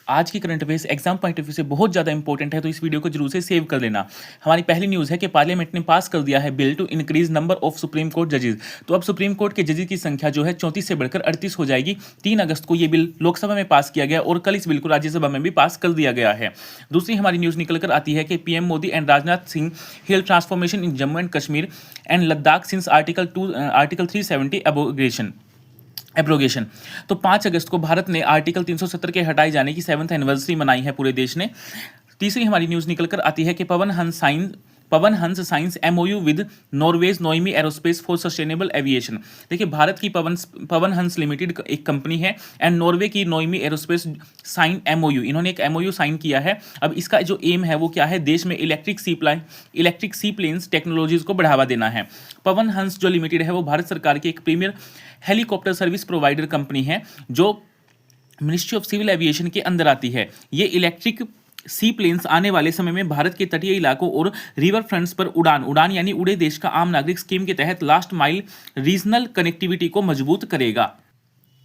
आज की current affairs exam point of view से बहुत ज़्यादा इंपॉर्टेंट है, तो इस वीडियो को जरूर से सेव कर लेना। हमारी पहली न्यूज़ है कि पार्लियामेंट ने पास कर दिया है bill to increase number of supreme court जजेस। तो अब सुप्रीम कोर्ट के जजेस की संख्या जो है 34 से बढ़कर 38 हो जाएगी। 3 अगस्त को ये बिल लोकसभा में पास किया गया और कल इस बिल को राज्यसभा में भी पास कर दिया गया है। दूसरी हमारी न्यूज़ निकल कर आती है कि PM Modi and Rajnath Singh hello transformation in Jammu and Kashmir and Ladakh since article 370 abrogation. तो 5 अगस्त को भारत ने आर्टिकल 370 के हटाए जाने की 7th एनिवर्सरी मनाई है पूरे देश ने। तीसरी हमारी न्यूज़ निकल कर आती है कि Pawan Hans science MOU with Norway's Noemie aerospace for sustainable aviation. देखिए, भारत की पवन हंस लिमिटेड एक कंपनी है एंड नॉर्वे की नोएमी एरोस्पेस साइन एमओयू, इन्होंने एक एमओयू साइन किया है। अब इसका जो एम है वो क्या है, देश में इलेक्ट्रिक सी प्लेन्स टेक्नोलॉजीज को बढ़ावा देना है। पवन हंस जो लिमिटेड है वो भारत सरकार की एक premier helicopter service provider company है जो मिनिस्ट्री ऑफ सिविल एविएशन के अंदर आती है। ये इलेक्ट्रिक सी प्लेन्स आने वाले समय में भारत के तटीय इलाकों और रिवर फ्रंट्स पर उड़ान यानी उड़े देश का आम नागरिक स्कीम के तहत लास्ट माइल रीजनल कनेक्टिविटी को मजबूत करेगा।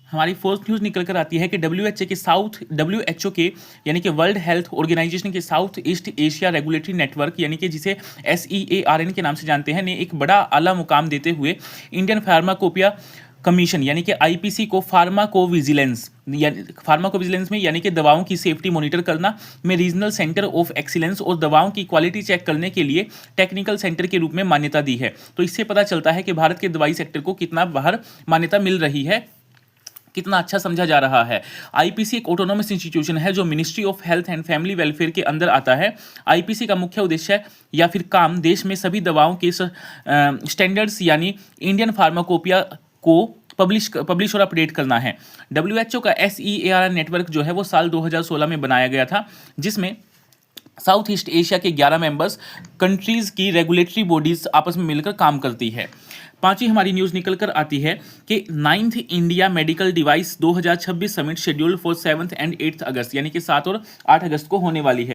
हमारी फोर्थ न्यूज़ निकल कर आती है कि डब्ल्यूएचओ के यानी कि वर्ल्ड हेल्थ ऑर्गेनाइजेशन के south east Asia regulatory network यानी कि जिसे SEARN के नाम से जानते हैं, ने एक बड़ा आला मुकाम देते हुए इंडियन फार्माकोपिया कमीशन यानी कि IPC को फार्माकोविजिलेंस में यानी कि दवाओं की सेफ्टी मॉनिटर करना में रीजनल सेंटर ऑफ एक्सीलेंस और दवाओं की क्वालिटी चेक करने के लिए टेक्निकल सेंटर के रूप में मान्यता दी है। तो इससे पता चलता है कि भारत के दवाई सेक्टर को कितना बाहर मान्यता मिल रही है, कितना अच्छा समझा जा रहा है। IPC एक ऑटोनोमस इंस्टीट्यूशन है जो ministry of health and family welfare के अंदर आता है। IPC का मुख्य उद्देश्य या फिर काम देश में सभी दवाओं के स्टैंडर्ड्स यानी इंडियन फार्माकोपिया को पब्लिश और अपडेट करना है। WHO का SEARN नेटवर्क जो है वो साल 2016 में बनाया गया था, जिसमें साउथ ईस्ट एशिया के 11 मेंबर्स कंट्रीज की रेगुलेटरी बॉडीज आपस में मिलकर काम करती है। पांचवी हमारी न्यूज़ निकल कर आती है कि 9th India medical device 2026 summit scheduled for 7th and 8th अगस्त यानी कि 7 और 8 अगस्त को होने वाली है।